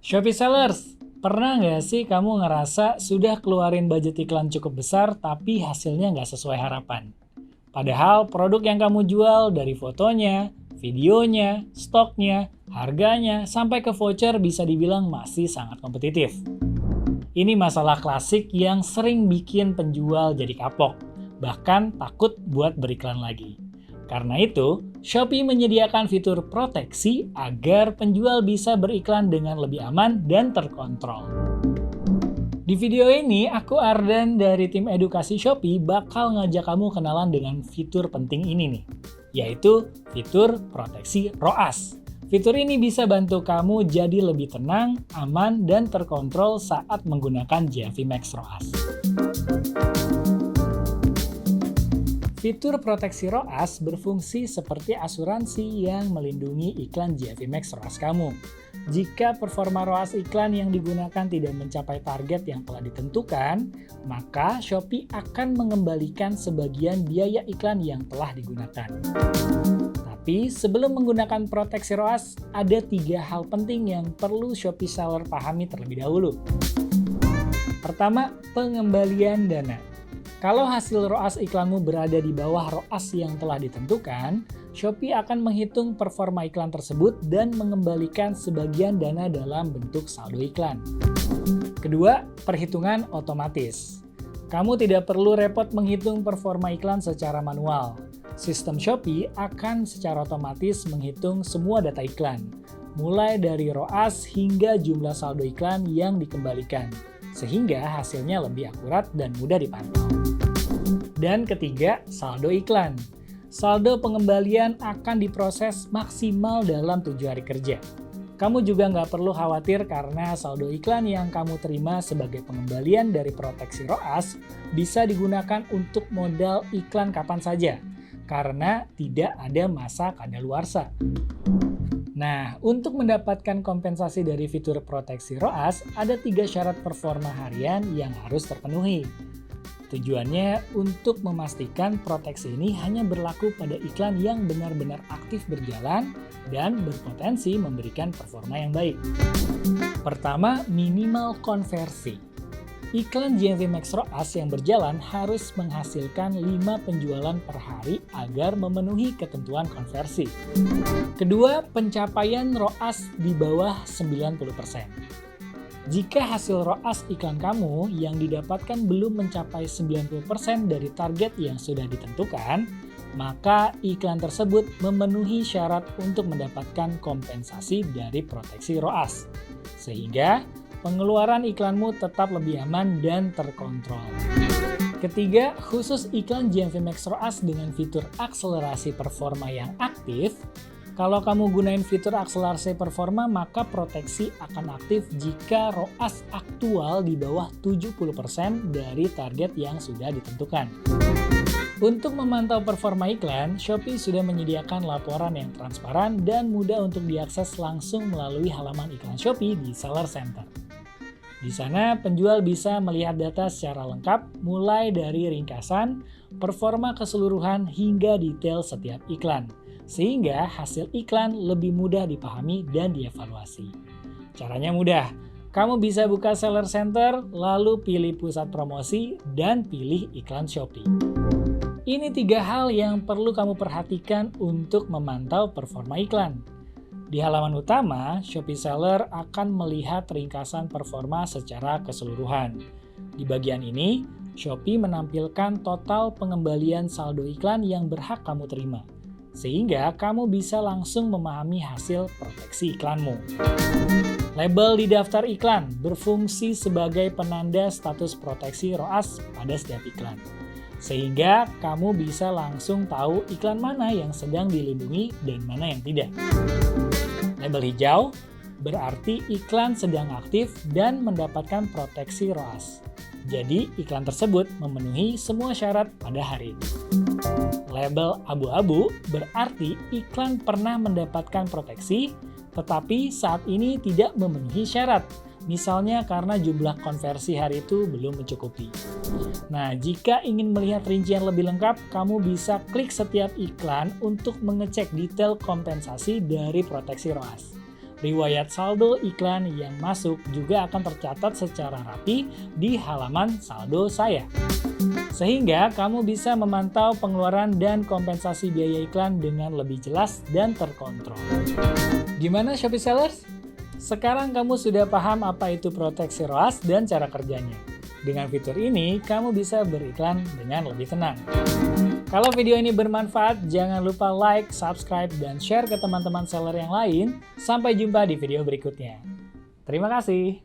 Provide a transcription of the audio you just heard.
Shopee Sellers, pernah nggak sih kamu ngerasa sudah keluarin budget iklan cukup besar tapi hasilnya nggak sesuai harapan? Padahal produk yang kamu jual dari fotonya, videonya, stoknya, harganya, sampai ke voucher bisa dibilang masih sangat kompetitif. Ini masalah klasik yang sering bikin penjual jadi kapok, bahkan takut buat beriklan lagi. Karena itu, Shopee menyediakan fitur proteksi agar penjual bisa beriklan dengan lebih aman dan terkontrol. Di video ini, aku Ardan dari tim edukasi Shopee bakal ngajak kamu kenalan dengan fitur penting ini nih, yaitu fitur proteksi ROAS. Fitur ini bisa bantu kamu jadi lebih tenang, aman, dan terkontrol saat menggunakan GMV Max ROAS. Fitur proteksi ROAS berfungsi seperti asuransi yang melindungi iklan GMV Max ROAS kamu. Jika performa ROAS iklan yang digunakan tidak mencapai target yang telah ditentukan, maka Shopee akan mengembalikan sebagian biaya iklan yang telah digunakan. Tapi sebelum menggunakan proteksi ROAS, ada 3 hal penting yang perlu Shopee Seller pahami terlebih dahulu. Pertama, pengembalian dana. Kalau hasil ROAS iklanmu berada di bawah ROAS yang telah ditentukan, Shopee akan menghitung performa iklan tersebut dan mengembalikan sebagian dana dalam bentuk saldo iklan. Kedua, perhitungan otomatis. Kamu tidak perlu repot menghitung performa iklan secara manual. Sistem Shopee akan secara otomatis menghitung semua data iklan, mulai dari ROAS hingga jumlah saldo iklan yang dikembalikan, sehingga hasilnya lebih akurat dan mudah dipantau. Dan ketiga, saldo iklan. Saldo pengembalian akan diproses maksimal dalam 7 hari kerja. Kamu juga nggak perlu khawatir karena saldo iklan yang kamu terima sebagai pengembalian dari proteksi ROAS bisa digunakan untuk modal iklan kapan saja, karena tidak ada masa kadaluarsa. Nah, untuk mendapatkan kompensasi dari fitur proteksi ROAS, ada 3 syarat performa harian yang harus terpenuhi. Tujuannya untuk memastikan proteksi ini hanya berlaku pada iklan yang benar-benar aktif berjalan dan berpotensi memberikan performa yang baik. Pertama, minimal konversi. Iklan GMV Max ROAS yang berjalan harus menghasilkan 5 penjualan per hari agar memenuhi ketentuan konversi. Kedua, pencapaian ROAS di bawah 90%. Jika hasil ROAS iklan kamu yang didapatkan belum mencapai 90% dari target yang sudah ditentukan, maka iklan tersebut memenuhi syarat untuk mendapatkan kompensasi dari proteksi ROAS. Sehingga pengeluaran iklanmu tetap lebih aman dan terkontrol. Ketiga, khusus iklan GMV Max ROAS dengan fitur akselerasi performa yang aktif. Kalau kamu gunain fitur akselerasi performa, maka proteksi akan aktif jika ROAS aktual di bawah 70% dari target yang sudah ditentukan. Untuk memantau performa iklan, Shopee sudah menyediakan laporan yang transparan dan mudah untuk diakses langsung melalui halaman iklan Shopee di Seller Center. Di sana, penjual bisa melihat data secara lengkap, mulai dari ringkasan, performa keseluruhan, hingga detail setiap iklan. Sehingga hasil iklan lebih mudah dipahami dan dievaluasi. Caranya mudah, kamu bisa buka Seller Center, lalu pilih pusat promosi, dan pilih iklan Shopee. Ini 3 hal yang perlu kamu perhatikan untuk memantau performa iklan. Di halaman utama, Shopee Seller akan melihat ringkasan performa secara keseluruhan. Di bagian ini, Shopee menampilkan total pengembalian saldo iklan yang berhak kamu terima, sehingga kamu bisa langsung memahami hasil proteksi iklanmu. Label di daftar iklan berfungsi sebagai penanda status proteksi ROAS pada setiap iklan, sehingga kamu bisa langsung tahu iklan mana yang sedang dilindungi dan mana yang tidak. Label hijau berarti iklan sedang aktif dan mendapatkan proteksi ROAS. Jadi iklan tersebut memenuhi semua syarat pada hari itu. Label abu-abu berarti iklan pernah mendapatkan proteksi, tetapi saat ini tidak memenuhi syarat. Misalnya karena jumlah konversi hari itu belum mencukupi. Nah, jika ingin melihat rincian lebih lengkap, kamu bisa klik setiap iklan untuk mengecek detail kompensasi dari proteksi ROAS. Riwayat saldo iklan yang masuk juga akan tercatat secara rapi di halaman saldo saya. Sehingga kamu bisa memantau pengeluaran dan kompensasi biaya iklan dengan lebih jelas dan terkontrol. Gimana Shopee Sellers? Sekarang kamu sudah paham apa itu proteksi ROAS dan cara kerjanya. Dengan fitur ini, kamu bisa beriklan dengan lebih tenang. Kalau video ini bermanfaat, jangan lupa like, subscribe, dan share ke teman-teman seller yang lain. Sampai jumpa di video berikutnya. Terima kasih.